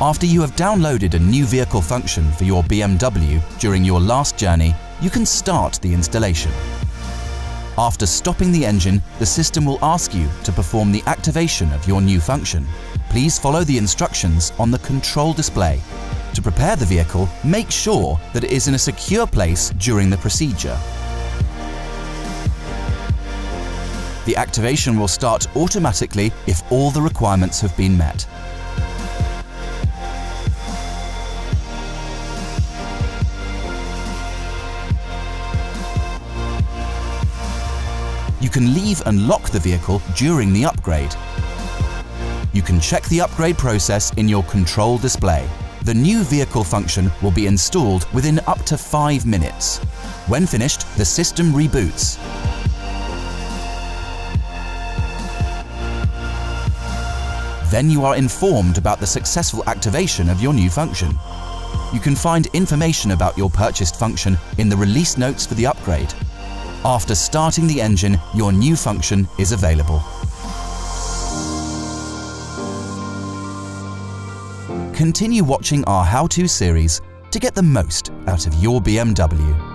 After you have downloaded a new vehicle function for your BMW during your last journey, you can start the installation. After stopping the engine, the system will ask you to perform the activation of your new function. Please follow the instructions on the control display. To prepare the vehicle, make sure that it is in a secure place during the procedure. The activation will start automatically if all the requirements have been met. You can leave and lock the vehicle during the upgrade. You can check the upgrade process in your control display. The new vehicle function will be installed within up to 5 minutes. When finished, the system reboots. Then you are informed about the successful activation of your new function. You can find information about your purchased function in the release notes for the upgrade. After starting the engine, your new function is available. Continue watching our how-to series to get the most out of your BMW.